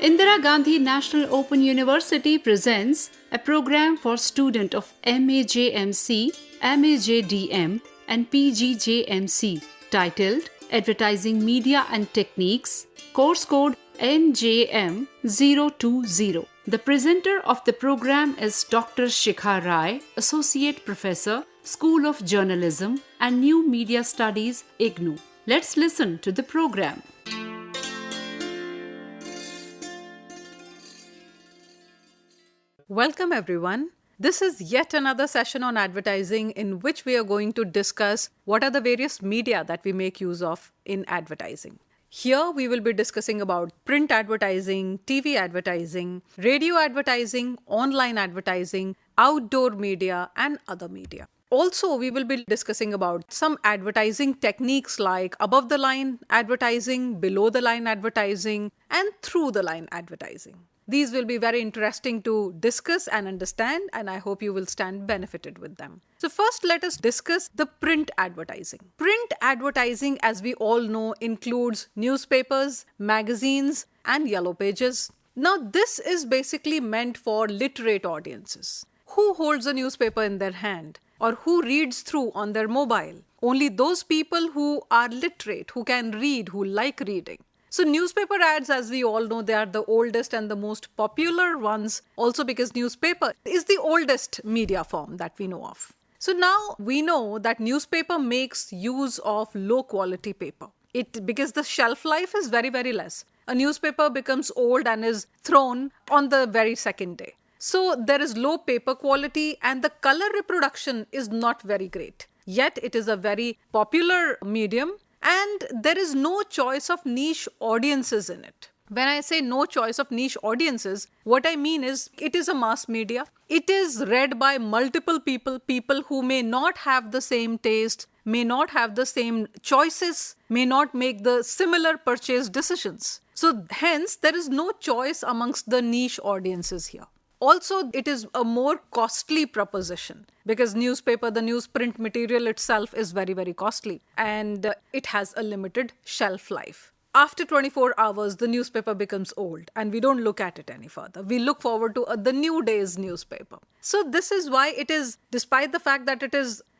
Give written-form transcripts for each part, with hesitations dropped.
Indira Gandhi National Open University presents a program for students of MAJMC, MAJDM and PGJMC titled Advertising Media and Techniques, course code NJM020. The presenter of the program is Dr. Shikha Rai, Associate Professor, School of Journalism and New Media Studies, IGNOU. Let's listen to the program. Welcome everyone. This is yet another session on advertising in which we are going to discuss what are the various media that we make use of in advertising. Here we will be discussing about print advertising, TV advertising, radio advertising, online advertising, outdoor media and other media. Also, we will be discussing about some advertising techniques like above the line advertising, below the line advertising and through the line advertising. These will be very interesting to discuss and understand, and I hope you will stand benefited with them. So first, let us discuss the print advertising. Print advertising, as we all know, includes newspapers, magazines, and yellow pages. Now, this is basically meant for literate audiences. Who holds a newspaper in their hand or who reads through on their mobile? Only those people who are literate, who can read, who like reading. So newspaper ads, as we all know, they are the oldest and the most popular ones, also because newspaper is the oldest media form that we know of. So now we know that newspaper makes use of low quality paper. Because the shelf life is very, very less. A newspaper becomes old and is thrown on the very second day. So there is low paper quality and the color reproduction is not very great. Yet it is a very popular medium. And there is no choice of niche audiences in it. When I say no choice of niche audiences, what I mean is it is a mass media. It is read by multiple people who may not have the same taste, may not have the same choices, may not make the similar purchase decisions. So hence, there is no choice amongst the niche audiences here. Also, it is a more costly proposition because the newsprint material itself is very, very costly and it has a limited shelf life. After 24 hours, the newspaper becomes old and we don't look at it any further. We look forward to the new day's newspaper. So this is why it is, despite the fact that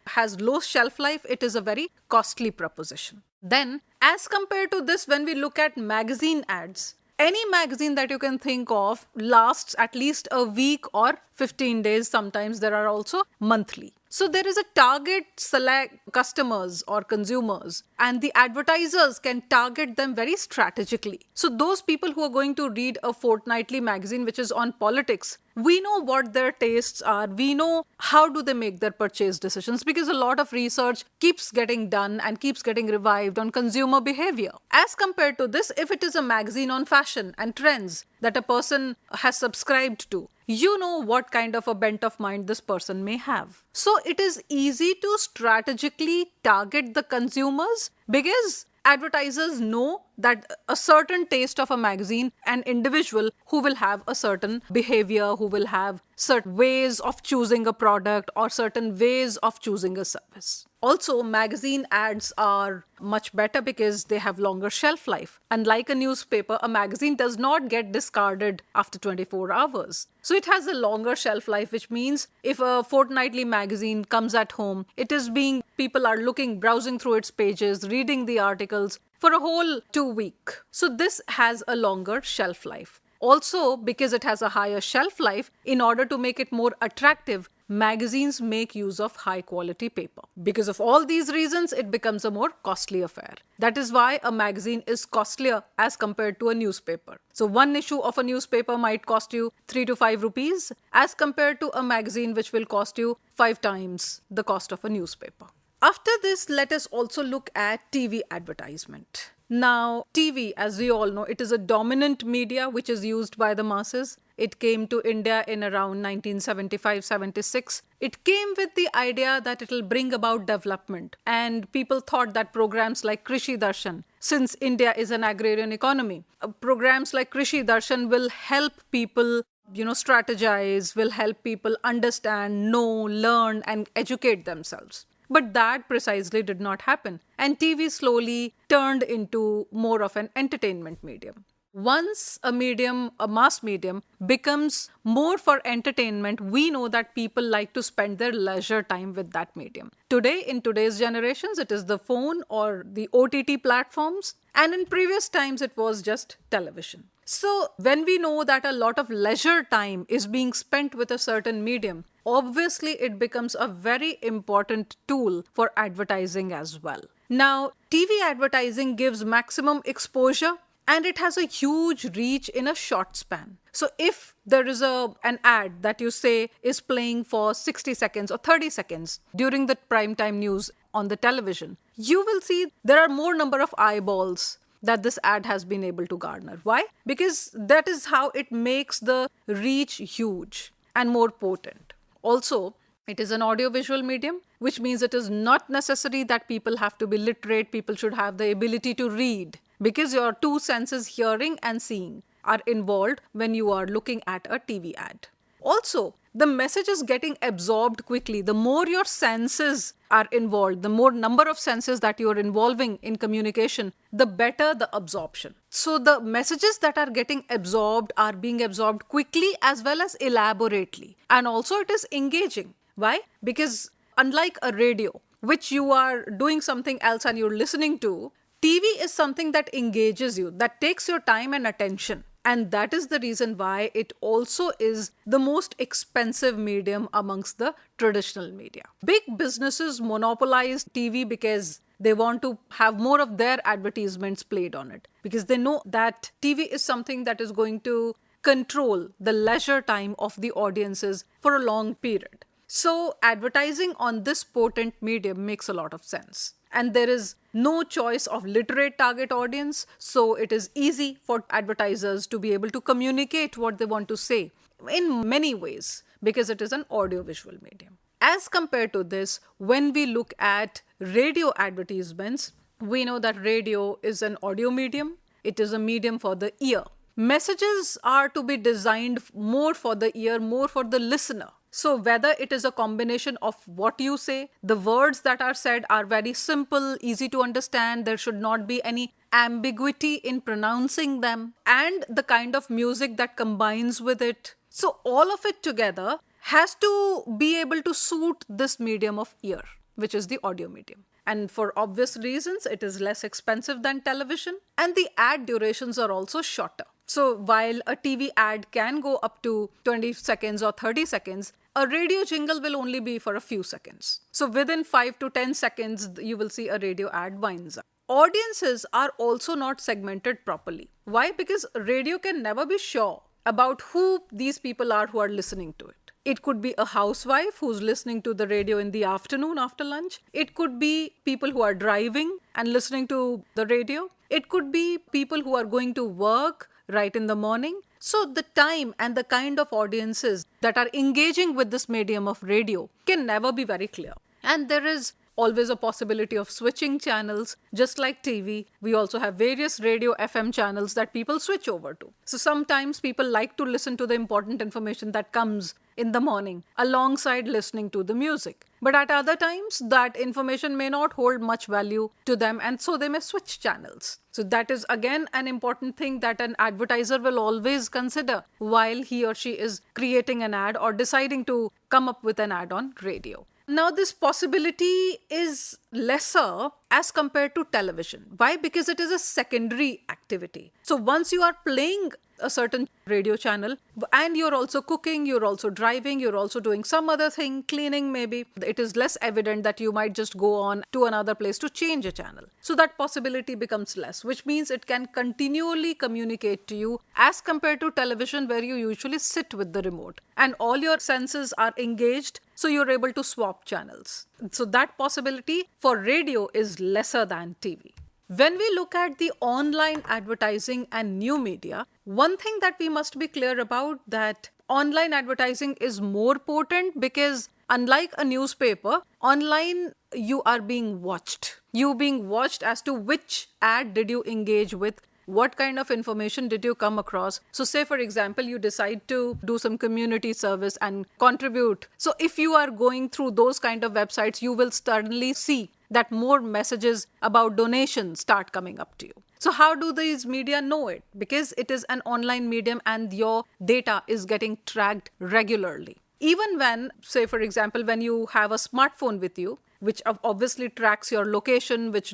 has low shelf life, it is a very costly proposition. Then, as compared to this, when we look at magazine ads, any magazine that you can think of lasts at least a week or 15 days. Sometimes there are also monthly. So there is a target select customers or consumers and the advertisers can target them very strategically. So those people who are going to read a fortnightly magazine which is on politics, we know what their tastes are. We know how do they make their purchase decisions because a lot of research keeps getting done and keeps getting revived on consumer behavior. As compared to this, if it is a magazine on fashion and trends that a person has subscribed to, you know what kind of a bent of mind this person may have. So it is easy to strategically target the consumers because advertisers know that a certain taste of a magazine, an individual who will have a certain behavior, who will have certain ways of choosing a product or certain ways of choosing a service. Also, magazine ads are much better because they have longer shelf life. Unlike a newspaper, a magazine does not get discarded after 24 hours. So it has a longer shelf life, which means if a fortnightly magazine comes at home, people are browsing through its pages, reading the articles for a whole 2 weeks. So this has a longer shelf life. Also, because it has a higher shelf life, in order to make it more attractive, magazines make use of high quality paper. Because of all these reasons, it becomes a more costly affair. That is why a magazine is costlier as compared to a newspaper. So one issue of a newspaper might cost you 3 to 5 rupees as compared to a magazine which will cost you 5 times the cost of a newspaper. After this, let us also look at TV advertisement. Now, TV, as we all know, it is a dominant media which is used by the masses. it came to India in around 1975-76. It came with the idea that it will bring about development. And people thought that programs like Krishi Darshan, since India is an agrarian economy, programs like Krishi Darshan will help people strategize, will help people understand, know, learn, and educate themselves. But that precisely did not happen. And TV slowly turned into more of an entertainment medium. Once a mass medium, becomes more for entertainment, we know that people like to spend their leisure time with that medium. Today, in today's generations, it is the phone or the OTT platforms. And in previous times, it was just television. So when we know that a lot of leisure time is being spent with a certain medium, obviously it becomes a very important tool for advertising as well. Now, TV advertising gives maximum exposure and it has a huge reach in a short span. So if there is an ad that you say is playing for 60 seconds or 30 seconds during the primetime news on the television, you will see there are more number of eyeballs that this ad has been able to garner. Why? Because that is how it makes the reach huge and more potent. Also, it is an audiovisual medium, which means it is not necessary that people have to be literate, people should have the ability to read, because your two senses, hearing and seeing, are involved when you are looking at a TV ad. Also, the message is getting absorbed quickly. The more your senses are involved, the more number of senses that you are involving in communication, the better the absorption. So the messages that are getting absorbed are being absorbed quickly as well as elaborately. And also it is engaging. Why? Because unlike a radio, which you are doing something else and you're listening to, TV is something that engages you, that takes your time and attention. And that is the reason why it also is the most expensive medium amongst the traditional media. Big businesses monopolize TV because they want to have more of their advertisements played on it, because they know that TV is something that is going to control the leisure time of the audiences for a long period. So advertising on this potent medium makes a lot of sense. And there is no choice of literate target audience, so it is easy for advertisers to be able to communicate what they want to say in many ways, because it is an audiovisual medium. As compared to this, when we look at radio advertisements, we know that radio is an audio medium. It is a medium for the ear. Messages are to be designed more for the ear, more for the listener. So whether it is a combination of what you say, the words that are said are very simple, easy to understand, there should not be any ambiguity in pronouncing them, and the kind of music that combines with it. So all of it together has to be able to suit this medium of ear, which is the audio medium. And for obvious reasons, it is less expensive than television, and the ad durations are also shorter. So while a TV ad can go up to 20 seconds or 30 seconds, a radio jingle will only be for a few seconds. So within 5 to 10 seconds, you will see a radio ad winds up. Audiences are also not segmented properly. Why? Because radio can never be sure about who these people are who are listening to it. It could be a housewife who's listening to the radio in the afternoon after lunch. It could be people who are driving and listening to the radio. It could be people who are going to work right in the morning. So the time and the kind of audiences that are engaging with this medium of radio can never be very clear. And there is always a possibility of switching channels. Just like TV, we also have various radio FM channels that people switch over to. So sometimes people like to listen to the important information that comes in the morning alongside listening to the music. But at other times, that information may not hold much value to them, and so they may switch channels. So that is again an important thing that an advertiser will always consider while he or she is creating an ad or deciding to come up with an ad on radio. Now, this possibility is lesser as compared to television. Why? Because it is a secondary activity. So once you are playing a certain radio channel and you're also cooking, you're also driving, you're also doing some other thing, cleaning maybe, it is less evident that you might just go on to another place to change a channel. So that possibility becomes less, which means it can continually communicate to you as compared to television, where you usually sit with the remote and all your senses are engaged, so you're able to swap channels. So that possibility for radio is lesser than TV. When we look at the online advertising and new media, one thing that we must be clear about that online advertising is more potent because unlike a newspaper, online you are being watched. You being watched as to which ad did you engage with, what kind of information did you come across. So say for example you decide to do some community service and contribute. So if you are going through those kind of websites, you will suddenly see that more messages about donations start coming up to you. So how do these media know it? Because it is an online medium and your data is getting tracked regularly. Even when, say for example, when you have a smartphone with you, which obviously tracks your location, which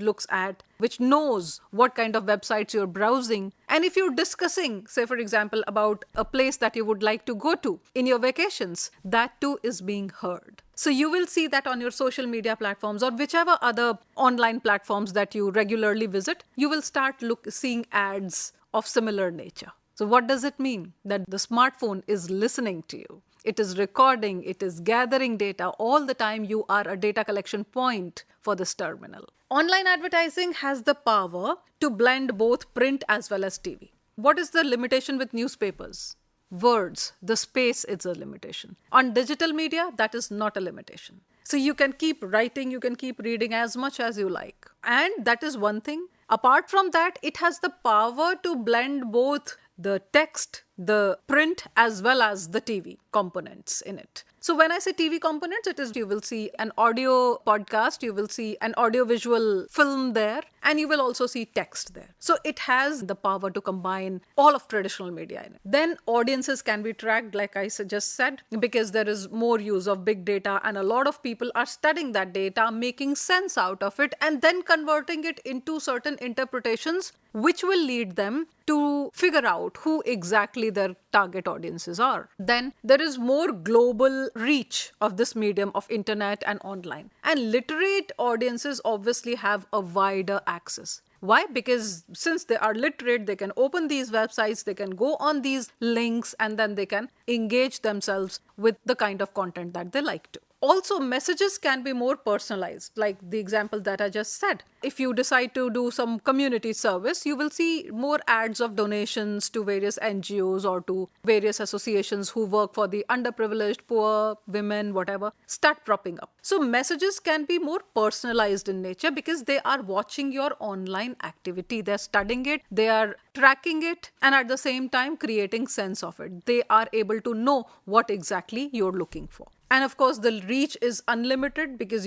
knows what kind of websites you're browsing. And if you're discussing, say for example, about a place that you would like to go to in your vacations, that too is being heard. So you will see that on your social media platforms or whichever other online platforms that you regularly visit, you will start seeing ads of similar nature. So what does it mean? That the smartphone is listening to you. It is recording, it is gathering data all the time. You are a data collection point for this terminal. Online advertising has the power to blend both print as well as TV. What is the limitation with newspapers? Words, the space is a limitation. On digital media, that is not a limitation. So you can keep writing, you can keep reading as much as you like. And that is one thing. Apart from that, it has the power to blend both the text, the print, as well as the TV components in it. So when I say TV components, it is you will see an audio podcast, you will see an audio-visual film there, and you will also see text there. So it has the power to combine all of traditional media in it. Then audiences can be tracked, like I just said, because there is more use of big data and a lot of people are studying that data, making sense out of it, and then converting it into certain interpretations which will lead them to figure out who exactly their target audiences are. Then there is more global reach of this medium of internet and online. And literate audiences obviously have a wider access. Why? Because since they are literate, they can open these websites, they can go on these links, and then they can engage themselves with the kind of content that they like to. Also, messages can be more personalized, like the example that I just said. If you decide to do some community service, you will see more ads of donations to various NGOs or to various associations who work for the underprivileged, poor, women, whatever, start propping up. So messages can be more personalized in nature because they are watching your online activity. They're studying it, they are tracking it, and at the same time creating sense of it. They are able to know what exactly you're looking for. And of course, the reach is unlimited because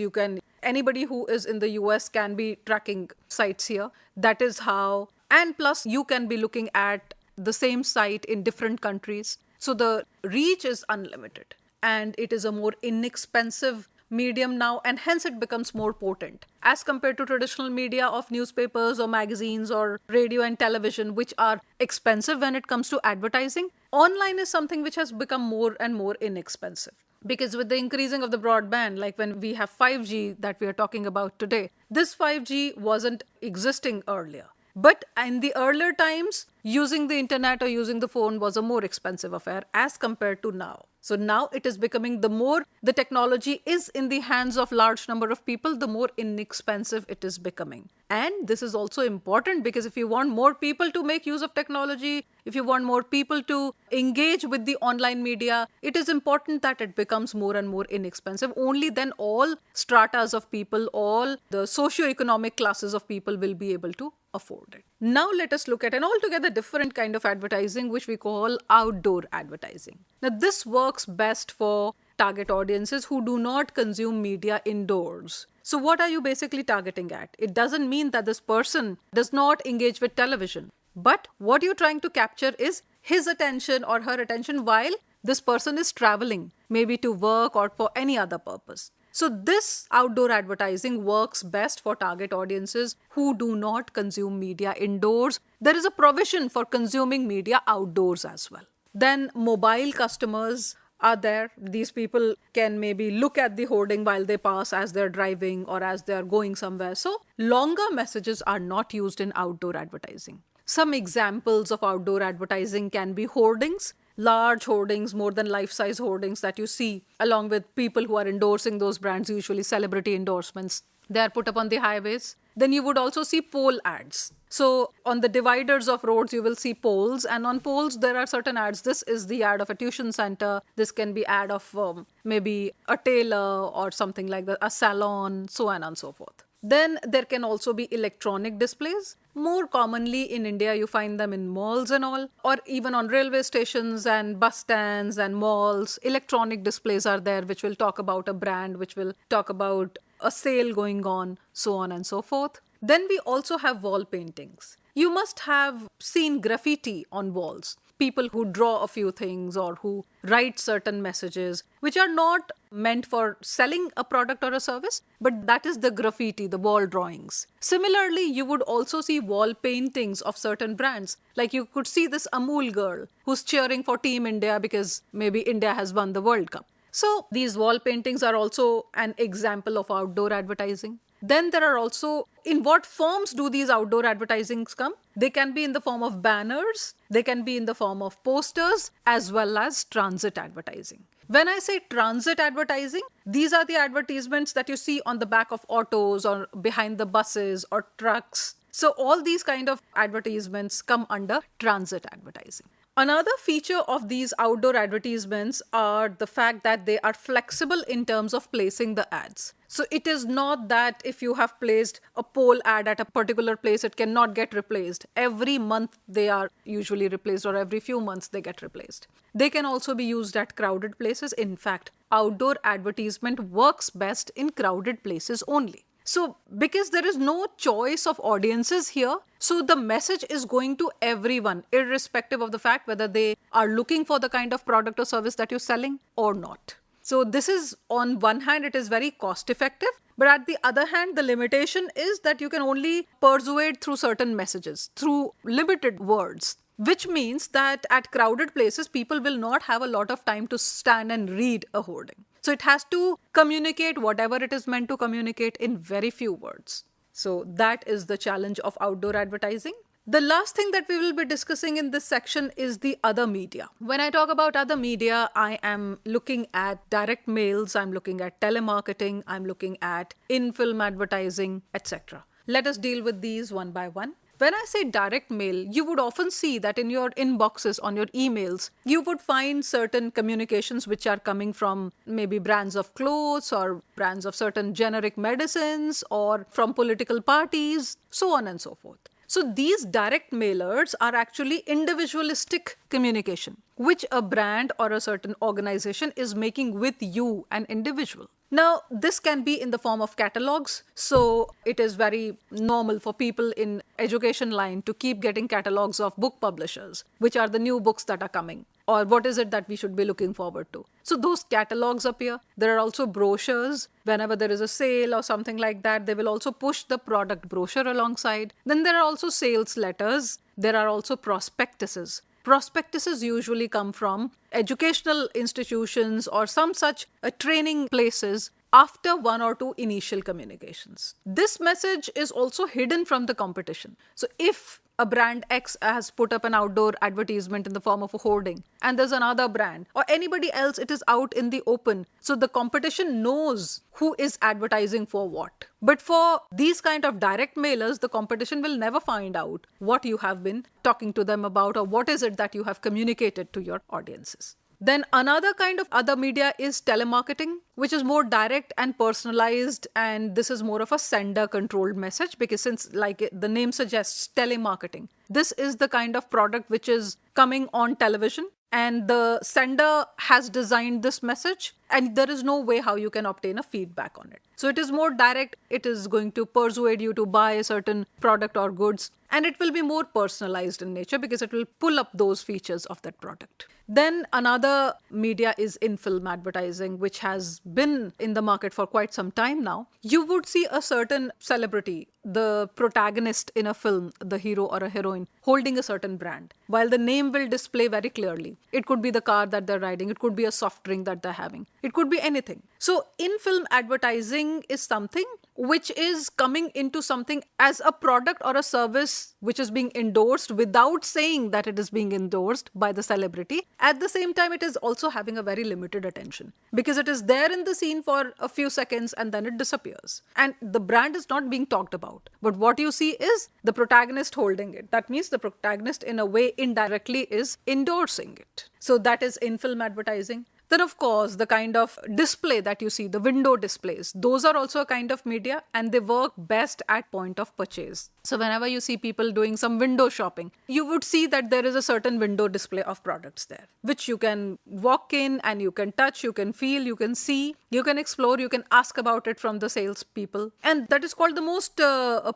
anybody who is in the US can be tracking sites here. That is how, and plus you can be looking at the same site in different countries. So the reach is unlimited and it is a more inexpensive medium now, and hence it becomes more potent as compared to traditional media of newspapers or magazines or radio and television, which are expensive when it comes to advertising. Online is something which has become more and more inexpensive. Because with the increasing of the broadband, like when we have 5G that we are talking about today, this 5G wasn't existing earlier. But in the earlier times, using the internet or using the phone was a more expensive affair as compared to now. So now it is becoming, the more the technology is in the hands of large number of people, the more inexpensive it is becoming. And this is also important because if you want more people to make use of technology, if you want more people to engage with the online media, it is important that it becomes more and more inexpensive. Only then all stratas of people, all the socio-economic classes of people will be able to afford it. Now let us look at an altogether different kind of advertising, which we call outdoor advertising. Now this works best for target audiences who do not consume media indoors. So what are you basically targeting at? It doesn't mean that this person does not engage with television, but what you're trying to capture is his attention or her attention while this person is traveling, maybe to work or for any other purpose. So this outdoor advertising works best for target audiences who do not consume media indoors. There is a provision for consuming media outdoors as well. Then mobile customers are there. These people can maybe look at the hoarding while they pass as they're driving or as they're going somewhere. So longer messages are not used in outdoor advertising. Some examples of outdoor advertising can be hoardings, large hoardings, more than life-size hoardings that you see along with people who are endorsing those brands, usually celebrity endorsements. They are put up on the highways. then you would also see pole ads. So on the dividers of roads, you will see poles, and on poles there are certain ads. This is the ad of a tuition center. This can be ad of maybe a tailor or something like that, a salon, so on and so forth. Then there can also be electronic displays. More commonly in India, you find them in malls and all, or even on railway stations and bus stands and malls. Electronic displays are there, which will talk about a brand, which will talk about a sale going on, so on and so forth. Then we also have wall paintings. You must have seen graffiti on walls. People who draw a few things or who write certain messages, which are not meant for selling a product or a service, but that is the graffiti, the wall drawings. Similarly, you would also see wall paintings of certain brands. Like you could see this Amul girl who's cheering for Team India because maybe India has won the World Cup. So these wall paintings are also an example of outdoor advertising. Then there are also, in what forms do these outdoor advertisings come? They can be in the form of banners, they can be in the form of posters, as well as transit advertising. When I say transit advertising, these are the advertisements that you see on the back of autos or behind the buses or trucks. So all these kind of advertisements come under transit advertising. Another feature of these outdoor advertisements are the fact that they are flexible in terms of placing the ads. So it is not that if you have placed a pole ad at a particular place, it cannot get replaced. Every month they are usually replaced, or every few months they get replaced. They can also be used at crowded places. In fact, outdoor advertisement works best in crowded places only. So because there is no choice of audiences here, so the message is going to everyone, irrespective of the fact whether they are looking for the kind of product or service that you're selling or not. So this is, on one hand, it is very cost effective, but at the other hand, the limitation is that you can only persuade through certain messages, through limited words. Which means that at crowded places, people will not have a lot of time to stand and read a hoarding. So it has to communicate whatever it is meant to communicate in very few words. So that is the challenge of outdoor advertising. The last thing that we will be discussing in this section is the other media. When I talk about other media, I am looking at direct mails, I'm looking at telemarketing, I'm looking at in-film advertising, etc. Let us deal with these one by one. When I say direct mail, you would often see that in your inboxes, on your emails, you would find certain communications which are coming from maybe brands of clothes or brands of certain generic medicines or from political parties, so on and so forth. So these direct mailers are actually individualistic communication, which a brand or a certain organization is making with you, an individual. Now, this can be in the form of catalogs. So it is very normal for people in education line to keep getting catalogs of book publishers, which are the new books that are coming, or what is it that we should be looking forward to. So those catalogs appear. There are also brochures. Whenever there is a sale or something like that, they will also push the product brochure alongside. Then there are also sales letters. There are also prospectuses. Prospectuses usually come from educational institutions or some such training places after one or two initial communications. This message is also hidden from the competition. So if a brand X has put up an outdoor advertisement in the form of a hoarding, and there's another brand or anybody else, it is out in the open. So the competition knows who is advertising for what. But for these kind of direct mailers, the competition will never find out what you have been talking to them about or what is it that you have communicated to your audiences. Then another kind of other media is telemarketing, which is more direct and personalized, and this is more of a sender controlled message because since like the name suggests, telemarketing, this is the kind of product which is coming on television and the sender has designed this message and there is no way how you can obtain a feedback on it. So it is more direct, it is going to persuade you to buy a certain product or goods, and it will be more personalized in nature because it will pull up those features of that product. Then another media is in-film advertising, which has been in the market for quite some time now. You would see a certain celebrity, the protagonist in a film, the hero or a heroine, holding a certain brand, while the name will display very clearly. It could be the car that they're riding, it could be a soft drink that they're having, it could be anything. So in-film advertising is something which is coming into something as a product or a service which is being endorsed without saying that it is being endorsed by the celebrity. At the same time, it is also having a very limited attention because it is there in the scene for a few seconds and then it disappears. And the brand is not being talked about. about. But what you see is the protagonist holding it. That means the protagonist, in a way, indirectly is endorsing it. So that is in-film advertising. Then, of course, the kind of display that you see, the window displays, those are also a kind of media, and they work best at point of purchase. So whenever you see people doing some window shopping, you would see that there is a certain window display of products there, which you can walk in and you can touch, you can feel, you can see, you can explore, you can ask about it from the salespeople. And that is called the most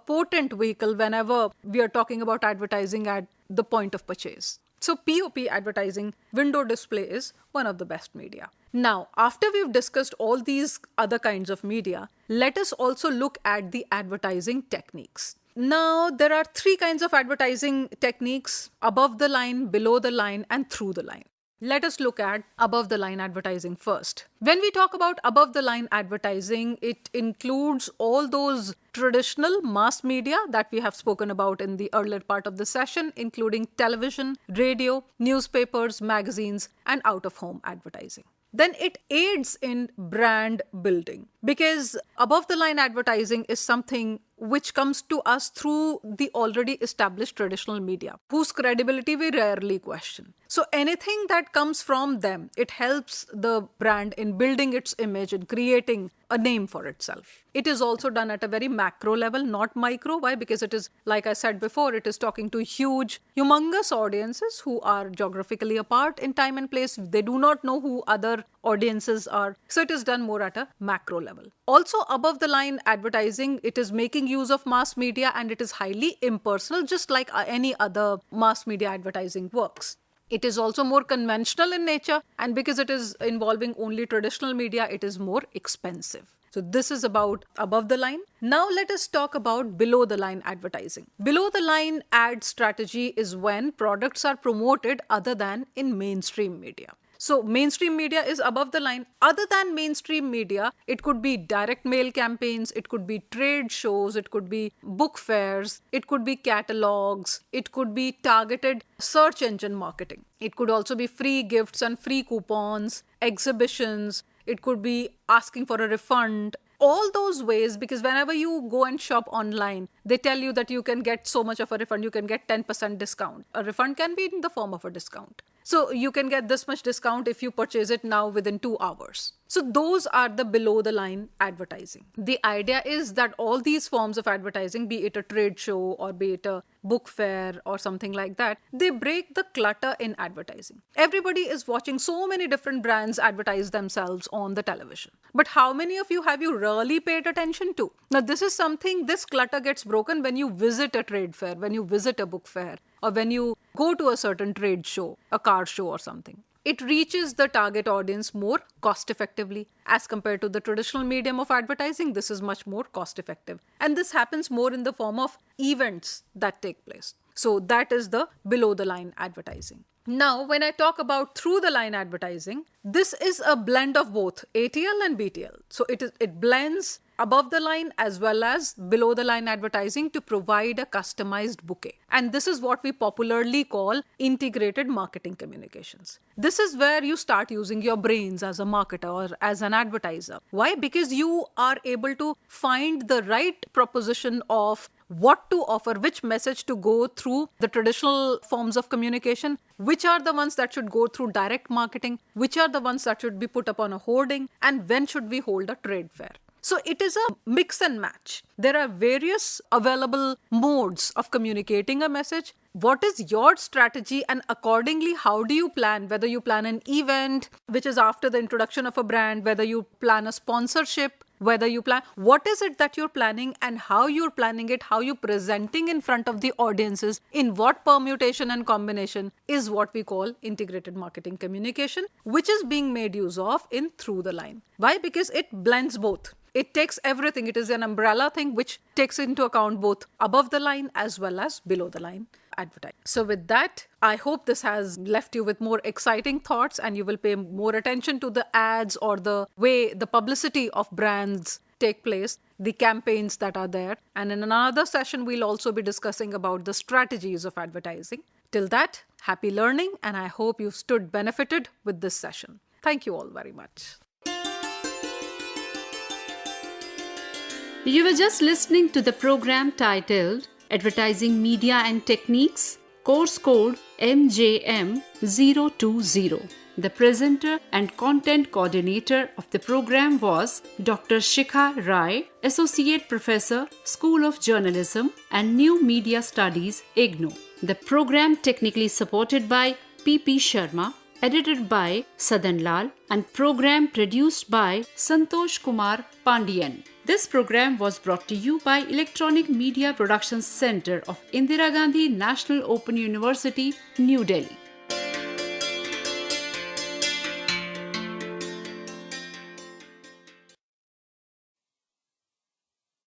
potent vehicle whenever we are talking about advertising at the point of purchase. So POP advertising, window display, is one of the best media. Now, after we've discussed all these other kinds of media, let us also look at the advertising techniques. Now, there are three kinds of advertising techniques: above the line, below the line, and through the line. Let us look at above the line advertising first. When we talk about above the line advertising, it includes all those traditional mass media that we have spoken about in the earlier part of the session, including television, radio, newspapers, magazines, and out-of-home advertising. Then it aids in brand building, because above the line advertising is something which comes to us through the already established traditional media, whose credibility we rarely question. So anything that comes from them, it helps the brand in building its image and creating a name for itself. It is also done at a very macro level, not micro. Why? Because it is, like I said before, it is talking to huge, humongous audiences who are geographically apart in time and place. They do not know who other audiences are. So it is done more at a macro level. Also, above the line advertising, it is making use of mass media, and it is highly impersonal, just like any other mass media advertising works. It is also more conventional in nature, and because it is involving only traditional media, it is more expensive. So this is about above the line. Now let us talk about below the line advertising. Below the line ad strategy is when products are promoted other than in mainstream media. So mainstream media is above the line. Other than mainstream media, it could be direct mail campaigns, it could be trade shows, it could be book fairs, it could be catalogs, it could be targeted search engine marketing. It could also be free gifts and free coupons, exhibitions. It could be asking for a refund. All those ways, because whenever you go and shop online, they tell you that you can get so much of a refund, you can get 10% discount. A refund can be in the form of a discount. So you can get this much discount if you purchase it now within 2 hours. So those are the below the line advertising. The idea is that all these forms of advertising, be it a trade show or be it a book fair or something like that, they break the clutter in advertising. Everybody is watching so many different brands advertise themselves on the television. But how many of you have you really paid attention to? Now this is something, this clutter gets broken when you visit a trade fair, when you visit a book fair, or when you go to a certain trade show, a car show or something. It reaches the target audience more cost effectively. As compared to the traditional medium of advertising, this is much more cost effective. And this happens more in the form of events that take place. So that is the below the line advertising. Now, when I talk about through the line advertising, this is a blend of both ATL and BTL. So it blends above the line as well as below the line advertising to provide a customized bouquet. And this is what we popularly call integrated marketing communications. This is where you start using your brains as a marketer or as an advertiser. Why? Because you are able to find the right proposition of what to offer, which message to go through the traditional forms of communication, which are the ones that should go through direct marketing, which are the ones that should be put up on a hoarding, and when should we hold a trade fair. So it is a mix and match. There are various available modes of communicating a message. What is your strategy, and accordingly, how do you plan? Whether you plan an event, which is after the introduction of a brand, whether you plan a sponsorship, whether you plan, what is it that you're planning and how you're planning it, how you're presenting in front of the audiences, in what permutation and combination is what we call integrated marketing communication, which is being made use of in through the line. Why? Because it blends both. It takes everything. It is an umbrella thing which takes into account both above the line as well as below the line advertising. So with that, I hope this has left you with more exciting thoughts and you will pay more attention to the ads or the way the publicity of brands take place, the campaigns that are there. And in another session, we'll also be discussing about the strategies of advertising. Till that, happy learning, and I hope you've stood benefited with this session. Thank you all very much. You were just listening to the program titled Advertising Media and Techniques, course code MJM020. The presenter and content coordinator of the program was Dr. Shikha Rai, Associate Professor, School of Journalism and New Media Studies, IGNOU. The program technically supported by P.P. Sharma, edited by Sadan Lal, and program produced by Santosh Kumar Pandian. This program was brought to you by Electronic Media Productions Center of Indira Gandhi National Open University, New Delhi.